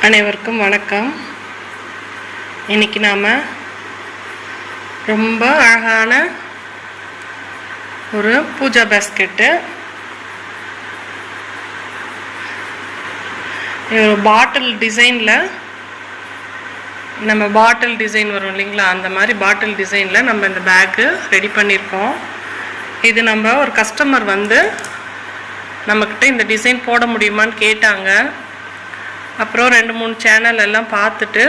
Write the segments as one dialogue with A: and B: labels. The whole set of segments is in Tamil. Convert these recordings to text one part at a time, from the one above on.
A: அனைவருக்கும் வணக்கம். இன்னைக்கு நாம ரொம்ப அழகான ஒரு பூஜா பாஸ்கெட்டு, ஒரு பாட்டில் டிசைனில், நம்ம பாட்டில் டிசைன் வரும் இல்லைங்களா, அந்த மாதிரி பாட்டில் டிசைனில் நம்ம இந்த பேக்கு ரெடி பண்ணியிருக்கோம். இது நம்ம ஒரு கஸ்டமர் வந்து நம்மக்கிட்ட இந்த டிசைன் போட முடியுமான்னு கேட்டாங்க. அப்புறம் 2-3 சேனல் எல்லாம் பார்த்துட்டு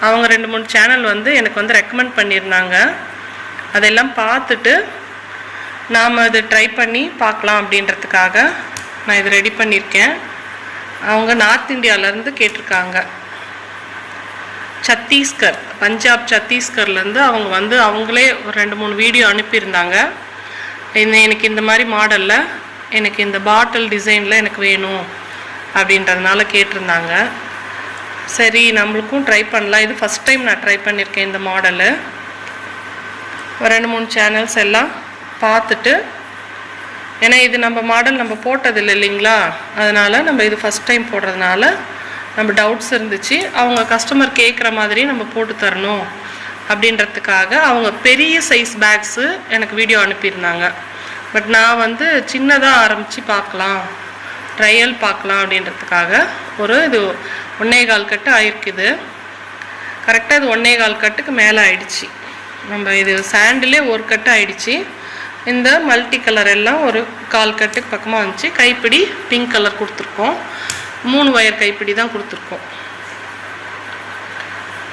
A: அவங்க 2-3 சேனல் வந்து எனக்கு வந்து ரெக்கமெண்ட் பண்ணியிருந்தாங்க. அதெல்லாம் பார்த்துட்டு நாம் அது ட்ரை பண்ணி பார்க்கலாம் அப்படின்றதுக்காக நான் இது ரெடி பண்ணியிருக்கேன். அவங்க நார்த் இந்தியாவிலேருந்து கேட்டிருக்காங்க. சத்தீஸ்கர், பஞ்சாப் சத்தீஸ்கர்லேருந்து அவங்க வந்து அவங்களே ஒரு 2-3 வீடியோ அனுப்பியிருந்தாங்க. எனக்கு இந்த மாதிரி மாடலில் எனக்கு இந்த பாட்டில் டிசைனில் எனக்கு வேணும் அப்படின்றதுனால கேட்டிருந்தாங்க. சரி, நம்மளுக்கும் ட்ரை பண்ணலாம். இது ஃபஸ்ட் டைம் நான் ட்ரை பண்ணியிருக்கேன் இந்த மாடலு. ஒரு 2-3 சேனல்ஸ் எல்லாம் பார்த்துட்டு, ஏன்னா இது நம்ம மாடல் நம்ம போட்டதில்லை இல்லைங்களா, அதனால் நம்ம இது ஃபஸ்ட் டைம் போடுறதுனால நம்ம டவுட்ஸ் இருந்துச்சு. அவங்க கஸ்டமர் கேட்குற மாதிரி நம்ம போட்டு தரணும் அப்படின்றதுக்காக அவங்க பெரிய சைஸ் பேக்ஸு எனக்கு வீடியோ அனுப்பியிருந்தாங்க. பட் நான் வந்து சின்னதாக ஆரம்பித்து பார்க்கலாம், ட்ரையல் பார்க்கலாம் அப்படின்றதுக்காக இது 1.25 கட்டு ஆயிருக்குது. கரெக்டாக இது 1.25 கட்டுக்கு மேலே ஆயிடுச்சு. நம்ம இது சாண்டிலே 1 கட்டு ஆயிடுச்சு. இந்த மல்டி கலர் எல்லாம் ஒரு 1/4 கட்டுக்கு பக்கமாக வந்துச்சு. கைப்பிடி பிங்க் கலர் கொடுத்துருக்கோம். 3 ஒயர் கைப்பிடி தான் கொடுத்துருக்கோம்.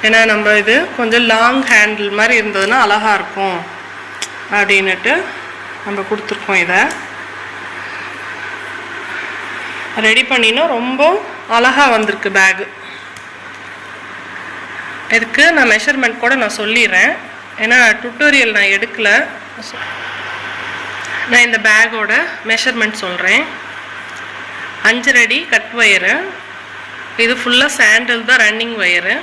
A: ஏன்னா நம்ம இது கொஞ்சம் லாங் ஹேண்டில் மாதிரி இருந்ததுன்னா அழகாக இருக்கும் அப்படின்னுட்டு நம்ம கொடுத்துருக்கோம். இதை ரெடி பண்ணினா ரொம்ப அழகாக வந்திருக்கு பேகு. இதுக்கு நான் மெஷர்மெண்ட் கூட நான் சொல்லிடுறேன், ஏன்னா டுட்டோரியல் நான் எடுக்கலை. நான் இந்த பேக்கோட மெஷர்மெண்ட் சொல்கிறேன். 5 அடி கட் ஒயரு, இது ஃபுல்லாக சாண்டில் தான், ரன்னிங் ஒயரு.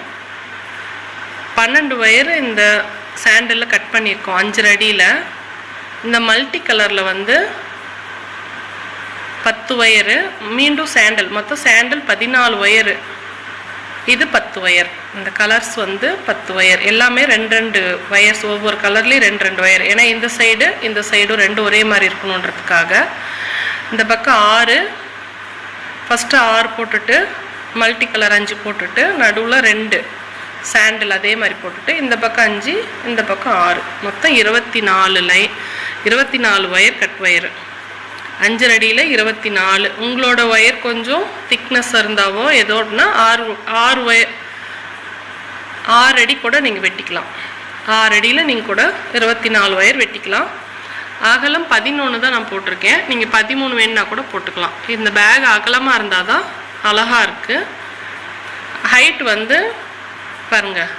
A: 12 ஒயரு இந்த சாண்டிலில் கட் பண்ணியிருக்கோம் 5 அடியில். இந்த மல்டி கலரில் வந்து 10 ஒயரு, மீண்டும் சாண்டல், மொத்தம் சாண்டல் 14 ஒயரு, இது 10 ஒயர். இந்த கலர்ஸ் வந்து 10 ஒயர், எல்லாமே 2 ஒயர்ஸ், ஒவ்வொரு கலர்லேயும் 2 ஒயர். ஏன்னா இந்த சைடும் 2 ஒரே மாதிரி இருக்கணுன்றதுக்காக. இந்த பக்கம் 6, ஃபஸ்ட்டு 6 போட்டுட்டு மல்டி கலர் 5 போட்டுட்டு நடுவில் 2 சாண்டில் அதே மாதிரி போட்டுட்டு இந்த பக்கம் 5, இந்த பக்கம் 6, மொத்தம் 24 ஒயர் கட் ஒயரு. 5 அடியில் 24. உங்களோட ஒயர் கொஞ்சம் திக்னஸ் இருந்தாவோ ஏதோன்னா 6 ஒயர், 6 அடி கூட நீங்கள் வெட்டிக்கலாம். 6 அடியில் நீங்கள் கூட 24 ஒயர் வெட்டிக்கலாம். அகலம் 11 தான் நான் போட்டிருக்கேன். நீங்கள் 13 வேணுன்னா கூட போட்டுக்கலாம். இந்த பேக் அகலமாக இருந்தால் தான் அழகாக இருக்குது. ஹைட் வந்து பாருங்கள்,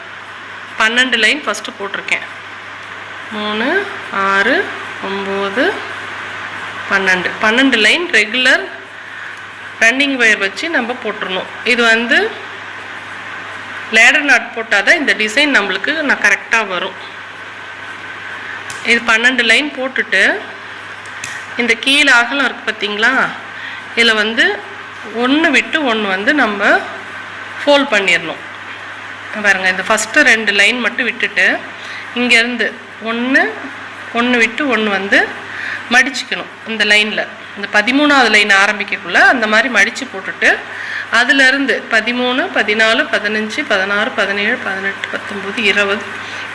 A: 12 லைன் ஃபஸ்ட்டு போட்டிருக்கேன். 3, 6, 9, 12 லைன் ரெகுலர் ரன்னிங் ஒயர் வச்சு நம்ம போட்டுடணும். இது வந்து லேடர் நாட் போட்டால் தான் இந்த டிசைன் நம்மளுக்கு கரெக்டாக வரும். இது 12 லைன் போட்டுட்டு இந்த கீழே அகலம் இருக்குது பார்த்தீங்களா, இதில் வந்து 1 விட்டு 1 வந்து நம்ம ஃபோல்ட் பண்ணிடணும். பாருங்கள், இந்த ஃபஸ்ட்டு 2 லைன் மட்டும் விட்டுட்டு இங்கேருந்து 1 விட்டு 1 வந்து மடிச்சுக்கணும். இந்த லைனில், இந்த 13வது லைன் ஆரம்பிக்கக்குள்ள அந்த மாதிரி மடித்து போட்டுட்டு அதுலேருந்து 13, 14, 15, 16, 17, 18, 19,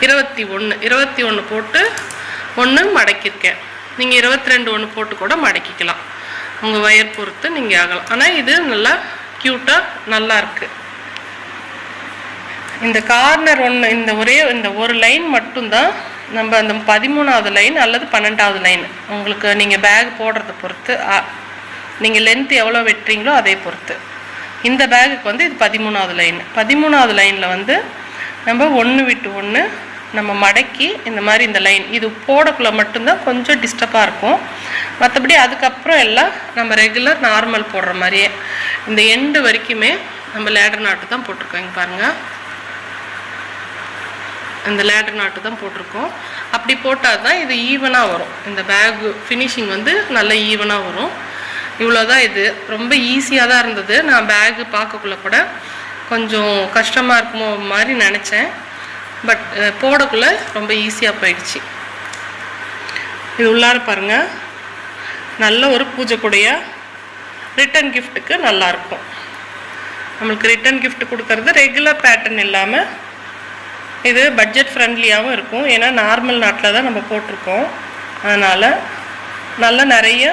A: 20, 21 போட்டு 1 மடக்கியிருக்கேன். நீங்கள் 22 1 போட்டு கூட மடக்கிக்கலாம், உங்கள் ஒயர் பொறுத்து நீங்கள் ஆகலாம். ஆனால் இது நல்லா க்யூட்டாக நல்லா இருக்குது. இந்த கார்னர் இந்த ஒரு லைன் மட்டும்தான் நம்ம அந்த 13வது லைன் அல்லது 12வது லைன், உங்களுக்கு நீங்கள் பேக் போடுறத பொறுத்து, நீங்கள் லென்த் எவ்வளோ வெட்டுறீங்களோ அதே பொறுத்து. இந்த பேகுக்கு வந்து இது 13வது லைன். 13வது லைனில் வந்து நம்ம 1 விட்டு 1 நம்ம மடக்கி இந்த மாதிரி இந்த லைன் இது போடக்குள்ள மட்டும்தான் கொஞ்சம் டிஸ்டர்பாக இருக்கும். மற்றபடி அதுக்கப்புறம் எல்லாம் நம்ம ரெகுலர் நார்மல் போடுற மாதிரியே இந்த எண்டு வரைக்குமே நம்ம லேடர் நாட்டு தான் போட்டிருக்கோம். இங்கே பாருங்கள், இந்த லேடர் நாட்டு தான் போட்டிருக்கோம். அப்படி போட்டால் தான் இது ஈவனாக வரும். இந்த பேக் ஃபினிஷிங் வந்து நல்ல ஈவனாக வரும். இவ்வளோதான். இது ரொம்ப ஈஸியாக தான் இருந்தது. நான் பேகு பார்க்கக்குள்ள கூட கொஞ்சம் கஷ்டமாக இருக்குமோ மாதிரி நினச்சேன். பட் போடக்குள்ளே ரொம்ப ஈஸியாக போயிடுச்சு. இது உள்ளார பாருங்கள், நல்ல ஒரு பூஜை கூடையாக ரிட்டன் கிஃப்ட்டுக்கு நல்லாயிருக்கும். நம்மளுக்கு ரிட்டன் கிஃப்ட் கொடுக்கறது ரெகுலர் பேட்டர்ன் இல்லாமல் இது பட்ஜெட் ஃப்ரெண்ட்லியாகவும் இருக்கும். ஏன்னா நார்மல் நாட்டில் தான் நம்ம போட்டிருக்கோம். அதனால் நல்லா நிறைய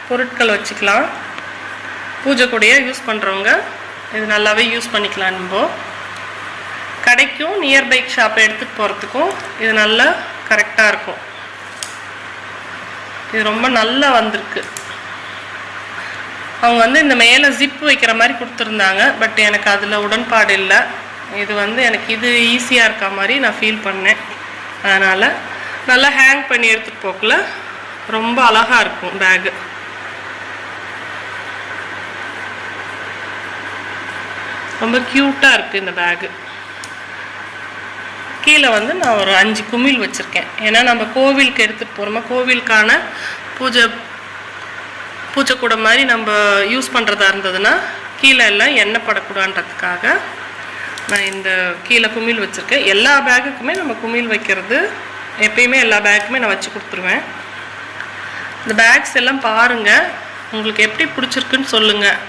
A: பொருட்கள் வச்சுக்கலாம். பூஜை கூடையாக யூஸ் பண்ணுறவங்க இது நல்லாவே யூஸ் பண்ணிக்கலாம். நம்ம கடைக்கும் நியர்பை ஷாப்பை எடுத்துகிட்டு போகிறதுக்கும் இது நல்லா கரெக்டாக இருக்கும். இது ரொம்ப நல்லா வந்திருக்கு. அவங்க வந்து இந்த மேலே ஜிப்பு வைக்கிற மாதிரி கொடுத்துருந்தாங்க. பட் எனக்கு அதில் உடன்பாடு இல்லை. இது வந்து எனக்கு இது ஈஸியாக இருக்க மாதிரி நான் ஃபீல் பண்ணேன். அதனால் நல்லா ஹேங் பண்ணி எடுத்துகிட்டு போகல ரொம்ப அழகாக இருக்கும் பேகு. ரொம்ப க்யூட்டாக இருக்குது இந்த பேகு. கீழே வந்து நான் ஒரு 5 குமிழ் வச்சுருக்கேன். ஏன்னா நம்ம கோவிலுக்கு எடுத்துகிட்டு போகிறோமா, கோவிலுக்கான பூஜை கூட மாதிரி நம்ம யூஸ் பண்ணுறதா இருந்ததுன்னா கீழே எல்லாம் எண்ணெய் படக்கூடாதுன்றதுக்காக நான் இந்த கீழே குமிழ் வச்சுருக்கேன். எல்லா பேகுக்குமே நம்ம குமிழ் வைக்கிறது எப்பயுமே எல்லா பேக்குமே நான் வச்சு கொடுத்துருவேன். இந்த பேக்ஸ் எல்லாம் பாருங்கள், உங்களுக்கு எப்படி பிடிச்சிருக்குன்னு சொல்லுங்கள்.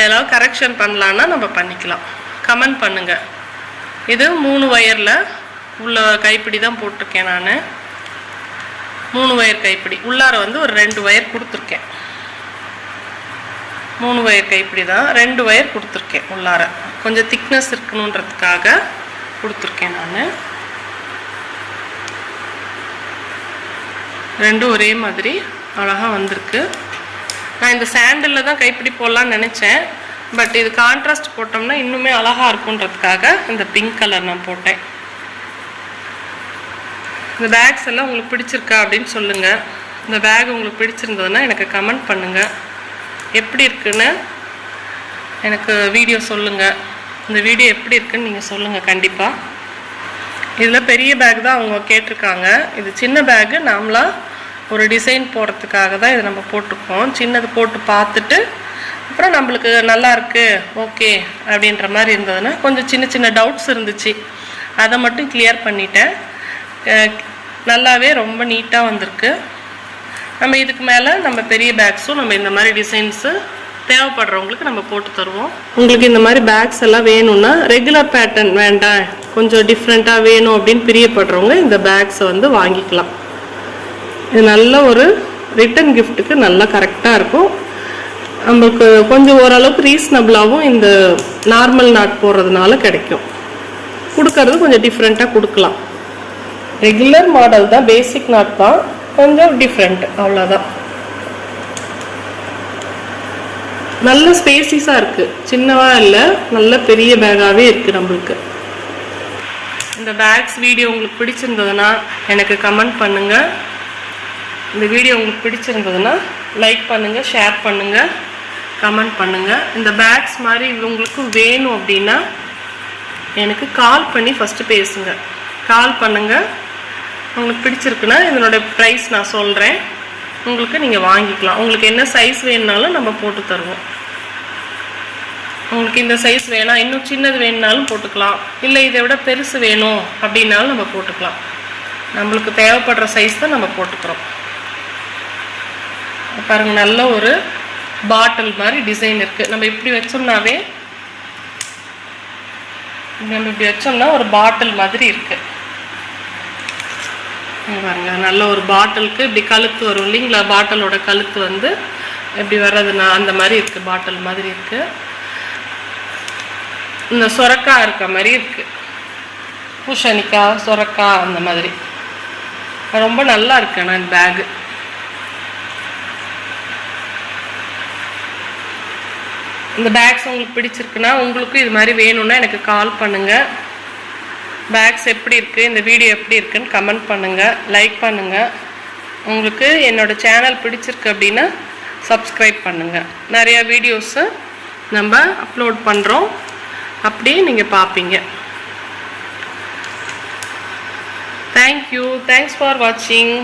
A: ஏதாவது கரெக்ஷன் பண்ணலான்னா நம்ம பண்ணிக்கலாம். கமெண்ட் பண்ணுங்கள். இது 3 ஒயரில் உள்ள கைப்பிடி தான் போட்டிருக்கேன். நான் 3 ஒயர் கைப்பிடி உள்ளார வந்து ஒரு 2 ஒயர் கொடுத்துருக்கேன். 3 ஒயர் கைப்பிடி தான், 2 ஒயர் கொடுத்துருக்கேன். உள்ளார கொஞ்சம் திக்னஸ் இருக்கணுன்றதுக்காக கொடுத்துருக்கேன். நான் ரெண்டும் ஒரே மாதிரி அழகாக வந்திருக்கு. நான் இந்த சாண்டலில் தான் கைப்பிடி போடலான்னு நினச்சேன். பட் இது கான்ட்ராஸ்ட் போட்டோம்னா இன்னுமே அழகாக இருக்குன்றதுக்காக இந்த பிங்க் கலர் நான் போட்டேன். இந்த பேக்ஸ் எல்லாம் உங்களுக்கு பிடிச்சிருக்கா அப்படின்னு சொல்லுங்கள். இந்த பேக் உங்களுக்கு பிடிச்சிருந்ததுன்னா எனக்கு கமெண்ட் பண்ணுங்கள். எப்படி இருக்குன்னு எனக்கு வீடியோ சொல்லுங்கள். இந்த வீடியோ எப்படி இருக்குன்னு நீங்கள் சொல்லுங்கள் கண்டிப்பாக. இதில் பெரிய பேக் தான் அவங்க கேட்டிருக்காங்க. இது சின்ன பேக்கு நாமளாக ஒரு டிசைன் போடுறதுக்காக தான் இதை நம்ம போட்டிருக்கோம். சின்னது போட்டு பார்த்துட்டு அப்புறம் நம்மளுக்கு நல்லா இருக்குது ஓகே அப்படின்ற மாதிரி இருந்ததுன்னா கொஞ்சம் சின்ன சின்ன டவுட்ஸ் இருந்துச்சு, அதை மட்டும் கிளியர் பண்ணிட்டேன். நல்லாவே ரொம்ப நீட்டாக வந்திருக்கு. நம்ம இதுக்கு மேலே நம்ம பெரிய பேக்ஸும் நம்ம இந்த மாதிரி டிசைன்ஸு தேவைப்படுறவங்களுக்கு நம்ம போட்டு தருவோம். உங்களுக்கு இந்த மாதிரி பேக்ஸ் எல்லாம் வேணும்னா ரெகுலர் பேட்டர்ன் வேண்டாம், கொஞ்சம் டிஃப்ரெண்ட்டாக வேணும் அப்படின்னு பிரியப்படுறவங்க இந்த பேக்ஸை வந்து வாங்கிக்கலாம். இது நல்ல ஒரு ரிட்டன் கிஃப்ட்டுக்கு நல்லா கரெக்டாக இருக்கும். நம்மளுக்கு கொஞ்சம் ஓரளவுக்கு ரீசனபிளாகவும் இந்த நார்மல் நாட் போடுறதுனால கிடைக்கும். கொடுக்கறது கொஞ்சம் டிஃப்ரெண்ட்டாக கொடுக்கலாம். ரெகுலர் மாடல் தான், பேசிக் நாட் தான், கொஞ்சம் டிஃப்ரெண்ட் அவ்வளோதான். நல்ல ஸ்பேசிஸாக இருக்குது, சின்னதாக இல்லை, நல்ல பெரிய பேக்காகவே இருக்குது நம்மளுக்கு. இந்த பேக்ஸ் வீடியோ உங்களுக்கு பிடிச்சிருந்ததுன்னா எனக்கு கமெண்ட் பண்ணுங்கள். இந்த வீடியோ உங்களுக்கு பிடிச்சிருந்ததுன்னா லைக் பண்ணுங்கள், ஷேர் பண்ணுங்கள், கமெண்ட் பண்ணுங்கள். இந்த பேக்ஸ் மாதிரி உங்களுக்கு வேணும் அப்படின்னா எனக்கு கால் பண்ணி ஃபஸ்ட்டு பேசுங்க. கால் பண்ணுங்கள். உங்களுக்கு பிடிச்சிருக்குன்னா இதனுடைய ப்ரைஸ் நான் சொல்கிறேன், உங்களுக்கு நீங்கள் வாங்கிக்கலாம். உங்களுக்கு என்ன சைஸ் வேணுனாலும் நம்ம போட்டு தருவோம். உங்களுக்கு இந்த சைஸ் வேணாம், இன்னும் சின்னது வேணுனாலும் போட்டுக்கலாம், இல்லை இதை விட பெருசு வேணும் அப்படின்னாலும் நம்ம போட்டுக்கலாம். நம்மளுக்கு தேவைப்படுற சைஸ் தான் நம்ம போட்டுக்கிறோம். பாருங்கள், நல்ல ஒரு பாட்டில் மாதிரி டிசைன் இருக்குது. நம்ம இப்படி வச்சோம்னாவே ஒரு பாட்டில் மாதிரி இருக்குது. பாருங்க, நல்ல ஒரு பாட்டிலுக்கு இப்படி கழுத்து வரும் இல்லைங்களா, பாட்டிலோட கழுத்து வந்து எப்படி வர்றதுன்னா அந்த மாதிரி இருக்குது, பாட்டில் மாதிரி இருக்குது. இந்த சொரக்காய் இருக்க மாதிரி இருக்குது, பூசணிக்காய் சொரக்காய் அந்த மாதிரி. ரொம்ப நல்லா இருக்கு. ஆனால் இந்த பேகு இந்த பேக்ஸ் உங்களுக்கு பிடிச்சிருக்குன்னா உங்களுக்கும் இது மாதிரி வேணும்னா எனக்கு கால் பண்ணுங்கள். பேக்ஸ் எப்படி இருக்குது, இந்த வீடியோ எப்படி இருக்குன்னு கமெண்ட் பண்ணுங்கள், லைக் பண்ணுங்கள். உங்களுக்கு என்னோடய சேனல் பிடிச்சிருக்கு அப்படின்னா சப்ஸ்கிரைப் பண்ணுங்கள். நிறையா வீடியோஸு நம்ம அப்லோட் பண்ணுறோம், அப்படியே நீங்கள் பார்ப்பீங்க. தேங்க்யூ, தேங்க்ஸ் ஃபார் வாட்சிங்.